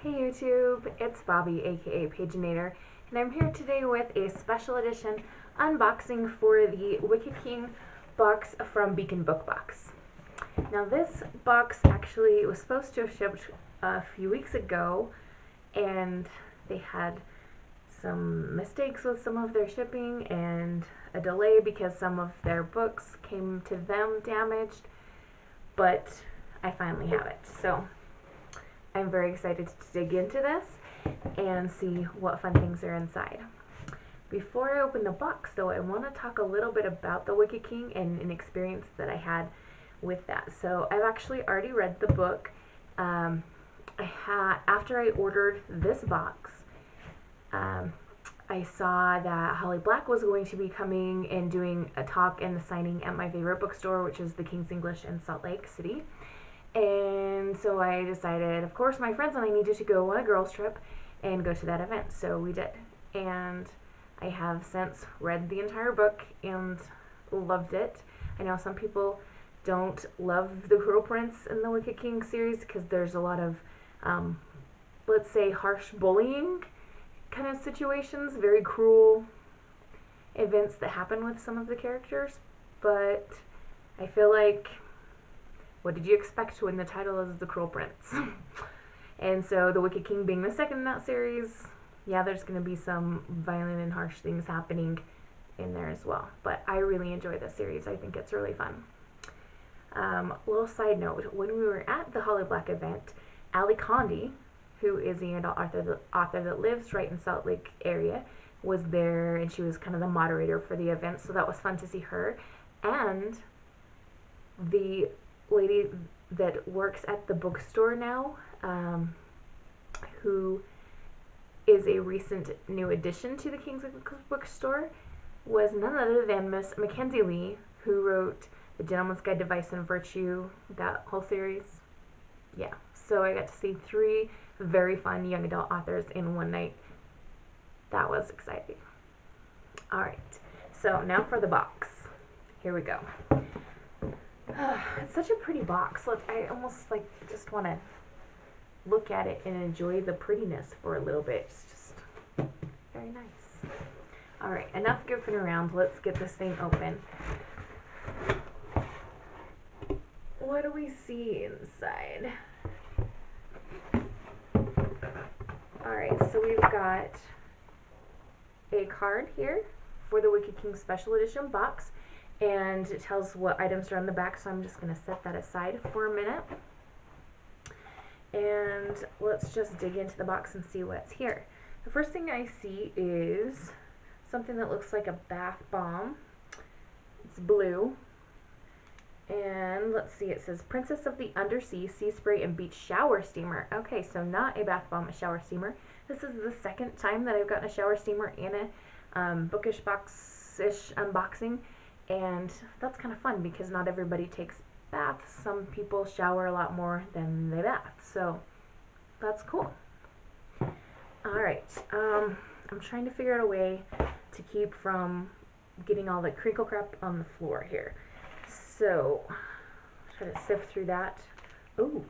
Hey YouTube, it's Bobby aka Paginator, and I'm here today with a special edition unboxing for the Wicked King box from Beacon Book Box. Now this box actually was supposed to have shipped a few weeks ago, and they had some mistakes with some of their shipping and a delay because some of their books came to them damaged, but I finally have it. So I'm very excited to dig into this and see what fun things are inside. Before I open the box though, I want to talk a little bit about the Wicked King and an experience that I had with that. So I've actually already read the book. After I ordered this box, I saw that Holly Black was going to be coming and doing a talk and a signing at my favorite bookstore, which is the King's English in Salt Lake City. And so I decided, of course, my friends and I needed to go on a girls trip and go to that event. So we did. And I have since read the entire book and loved it. I know some people don't love the Cruel Prince in the Wicked King series because there's a lot of, let's say, harsh bullying kind of situations, very cruel events that happen with some of the characters. But I feel like, what did you expect when the title is The Cruel Prince? And so the Wicked King being the second in that series, yeah, there's going to be some violent and harsh things happening in there as well. But I really enjoy this series. I think it's really fun. Little side note, when we were at the Holly Black event, Ali Condi, who is the adult author that lives right in Salt Lake area, was there, and she was kind of the moderator for the event, so that was fun to see her. And the lady that works at the bookstore now, who is a recent new addition to the King's Bookstore, was none other than Miss Mackenzie Lee, who wrote The Gentleman's Guide to Vice and Virtue, that whole series. Yeah, so I got to see 3 very fun young adult authors in one night. That was exciting. Alright, so now for the box. Here we go. It's such a pretty box. Look, I almost just want to look at it and enjoy the prettiness for a little bit. It's just very nice. Alright, enough goofing around. Let's get this thing open. What do we see inside? Alright, so we've got a card here for the Wicked King Special Edition box, and it tells what items are on the back, so I'm just going to set that aside for a minute. And let's just dig into the box and see what's here. The first thing I see is something that looks like a bath bomb. It's blue. And let's see, it says Princess of the Undersea Sea Spray and Beach Shower Steamer. Okay, so not a bath bomb, a shower steamer. This is the second time that I've gotten a shower steamer in a bookish box-ish unboxing. And that's kind of fun because not everybody takes baths. Some people shower a lot more than they bath. So that's cool. Alright, I'm trying to figure out a way to keep from getting all the crinkle crap on the floor here. So, try to sift through that. Ooh.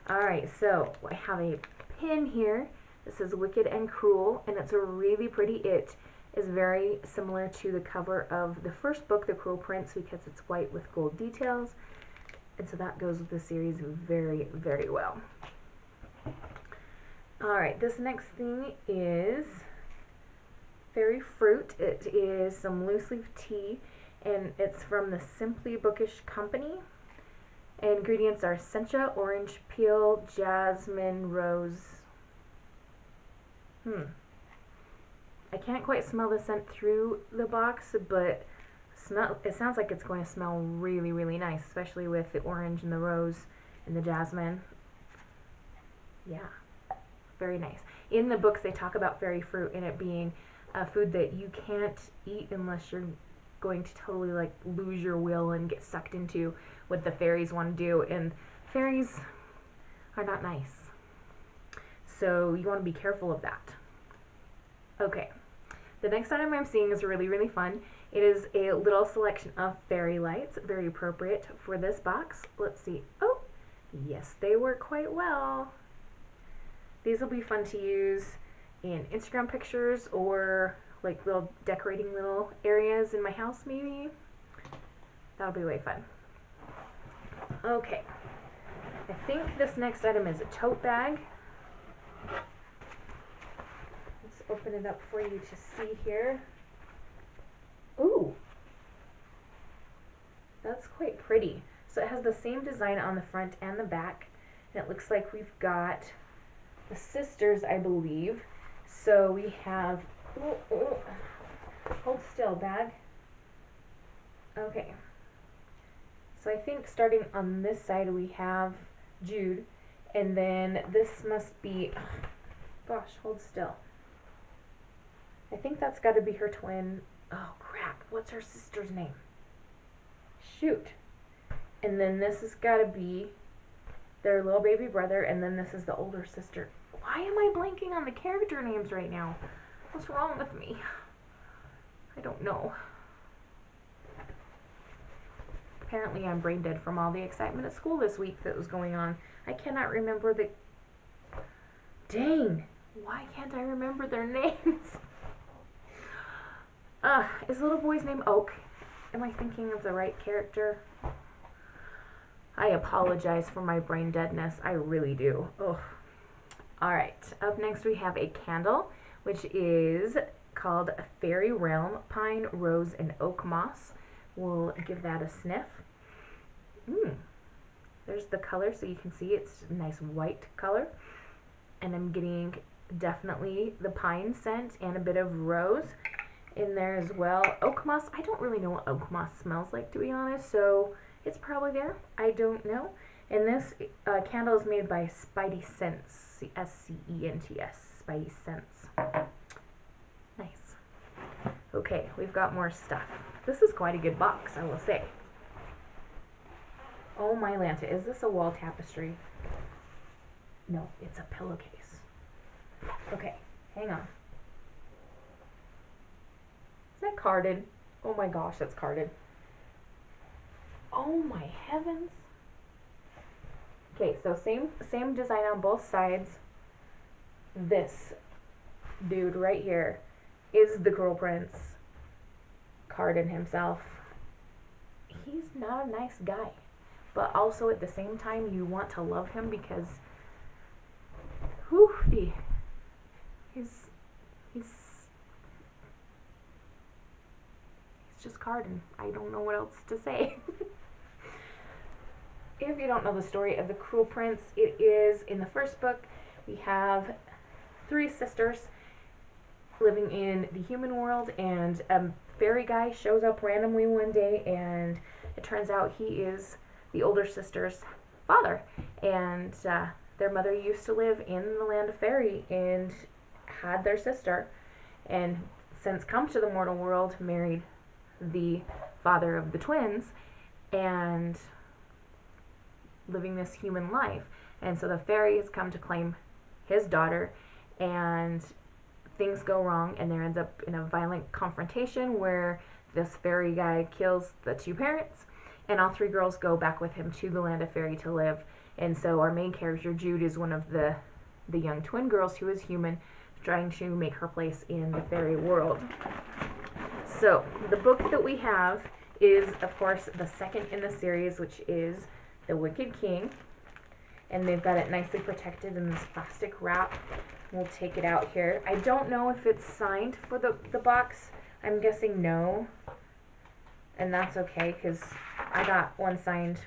Alright, so I have a pin here. This is Wicked and Cruel, and it's a really pretty. It is very similar to the cover of the first book, The Cruel Prince, because it's white with gold details. And so that goes with the series very, very well. Alright, this next thing is Fairy Fruit. It is some loose leaf tea, and it's from the Simply Bookish Company. Ingredients are sencha, orange peel, jasmine, rose. I can't quite smell the scent through the box, but it sounds like it's going to smell really, really nice, especially with the orange and the rose and the jasmine. Yeah, very nice. In the books, they talk about fairy fruit and it being a food that you can't eat unless you're going to totally lose your will and get sucked into what the fairies want to do, and fairies are not nice, so you want to be careful of that. Okay, the next item I'm seeing is really, really fun. It is a little selection of fairy lights, very appropriate for this box. Let's see. Oh, yes, they work quite well. these will be fun to use in Instagram pictures or like little decorating little areas in my house maybe. That'll be way fun. Okay, I think this next item is a tote bag. Let's open it up for you to see here. Ooh, that's quite pretty. So it has the same design on the front and the back, and it looks like we've got the sisters, I believe. So we have, hold still, bag. Okay. So I think starting on this side we have Jude, and then this must be, gosh, hold still. I think that's got to be her twin. Oh crap, what's her sister's name? Shoot. And then this has got to be their little baby brother, and then this is the older sister. Why am I blanking on the character names right now? What's wrong with me? I don't know. Apparently I'm brain dead from all the excitement at school this week that was going on. I cannot remember the... Dang! Why can't I remember their names? Is the little boy's name Oak? Am I thinking of the right character? I apologize for my brain deadness. I really do. Ugh. Alright, up next we have a candle, which is called Fairy Realm Pine, Rose, and Oak Moss. We'll give that a sniff. There's the color, so you can see it's a nice white color. And I'm getting definitely the pine scent and a bit of rose in there as well. Oak moss, I don't really know what oak moss smells like, to be honest, so it's probably there. I don't know. And this candle is made by Spidey Scents, S-C-E-N-T-S, Spidey Scents. Nice. Okay, we've got more stuff. This is quite a good box, I will say. Oh my Lanta, is this a wall tapestry? No, it's a pillowcase. Okay, hang on. Is that carded? Oh my gosh, that's carded. Oh my heavens. Okay, so same design on both sides. This dude right here is the Girl Prince. Carded himself. He's not a nice guy, but also at the same time you want to love him because he's just Carden. I don't know what else to say. If you don't know the story of the Cruel Prince, it is in the first book. We have 3 sisters living in the human world, and a fairy guy shows up randomly one day, and it turns out he is the older sister's father, and their mother used to live in the land of fairy and had their sister, and since come to the mortal world, married the father of the twins, and living this human life. And so the fairies come to claim his daughter, and things go wrong, and there ends up in a violent confrontation where this fairy guy kills the 2 parents, and all 3 girls go back with him to the land of fairy to live. And so our main character, Jude, is one of the young twin girls who is human, trying to make her place in the fairy world. So the book that we have is, of course, the second in the series, which is The Wicked King. And they've got it nicely protected in this plastic wrap. We'll take it out here. I don't know if it's signed for the box. I'm guessing no. And that's okay, because I got one signed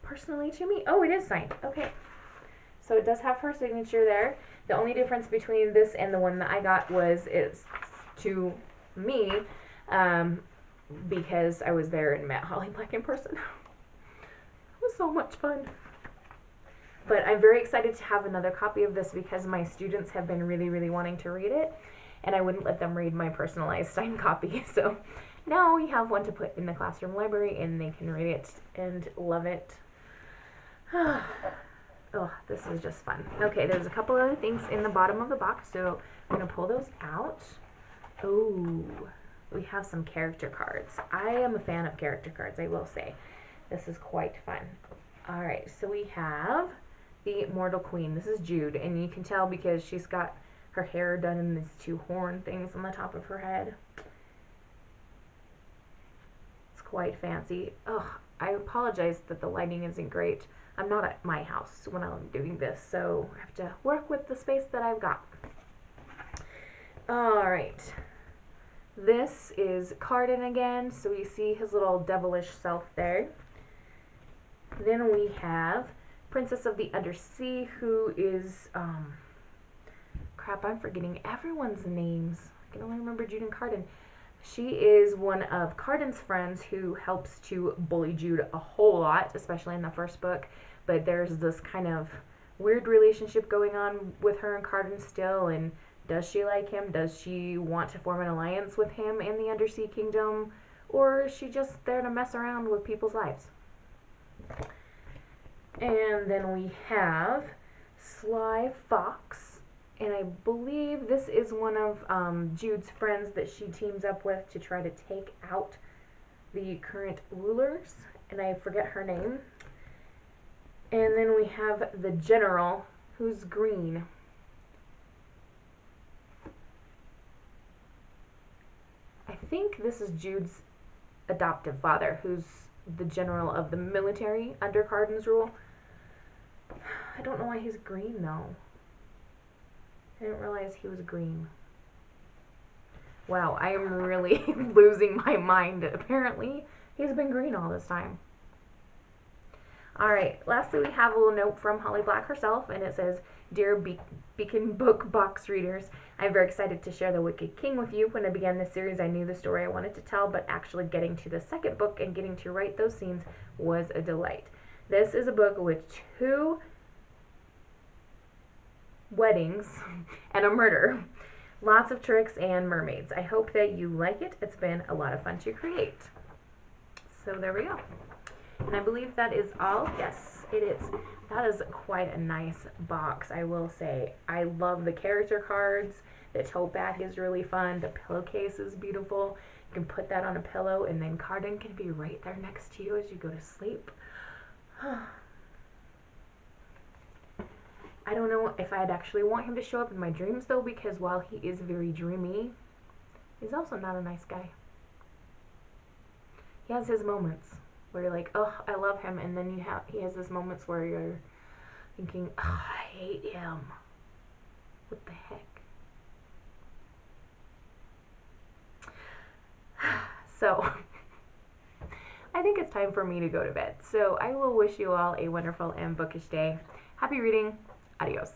personally to me. Oh, it is signed. Okay. So it does have her signature there. The only difference between this and the one that I got was it's to me, because I was there and met Holly Black in person. It was so much fun. But I'm very excited to have another copy of this because my students have been really, really wanting to read it, and I wouldn't let them read my personalized signed copy. So now we have one to put in the classroom library, and they can read it and love it. Oh, this is just fun. Okay, there's a couple other things in the bottom of the box, so I'm going to pull those out. Oh, we have some character cards. I am a fan of character cards, I will say. This is quite fun. Alright, so we have the Mortal Queen. This is Jude, and you can tell because she's got her hair done in these two horn things on the top of her head. It's quite fancy. Ugh, I apologize that the lighting isn't great. I'm not at my house when I'm doing this, so I have to work with the space that I've got. Alright. This is Cardan again, so you see his little devilish self there. Then we have Princess of the Undersea, who is, crap, I'm forgetting everyone's names. I can only remember Jude and Cardan. She is one of Cardan's friends who helps to bully Jude a whole lot, especially in the first book. But there's this kind of weird relationship going on with her and Cardan still, and does she like him? Does she want to form an alliance with him in the Undersea Kingdom? Or is she just there to mess around with people's lives? And then we have Sly Fox. And I believe this is one of Jude's friends that she teams up with to try to take out the current rulers. And I forget her name. And then we have the General, who's green. I think this is Jude's adoptive father, who's the general of the military under Cardan's rule. I don't know why he's green, though. I didn't realize he was green. Wow, I am really losing my mind. Apparently, he's been green all this time. Alright, lastly we have a little note from Holly Black herself, and it says, Dear Beacon Book Box readers, I'm very excited to share The Wicked King with you. When I began this series, I knew the story I wanted to tell, but actually getting to the second book and getting to write those scenes was a delight. This is a book with 2 weddings and a murder. Lots of tricks and mermaids. I hope that you like it. It's been a lot of fun to create. So there we go. And I believe that is all. Yes, it is. That is quite a nice box, I will say. I love the character cards. The tote bag is really fun. The pillowcase is beautiful. You can put that on a pillow, and then Cardan can be right there next to you as you go to sleep. I don't know if I'd actually want him to show up in my dreams, though, because while he is very dreamy, he's also not a nice guy. He has his moments where you're like, oh, I love him, and then he has his moments where you're thinking, oh, I hate him. What the heck? So, I think it's time for me to go to bed. So, I will wish you all a wonderful and bookish day. Happy reading. Adios.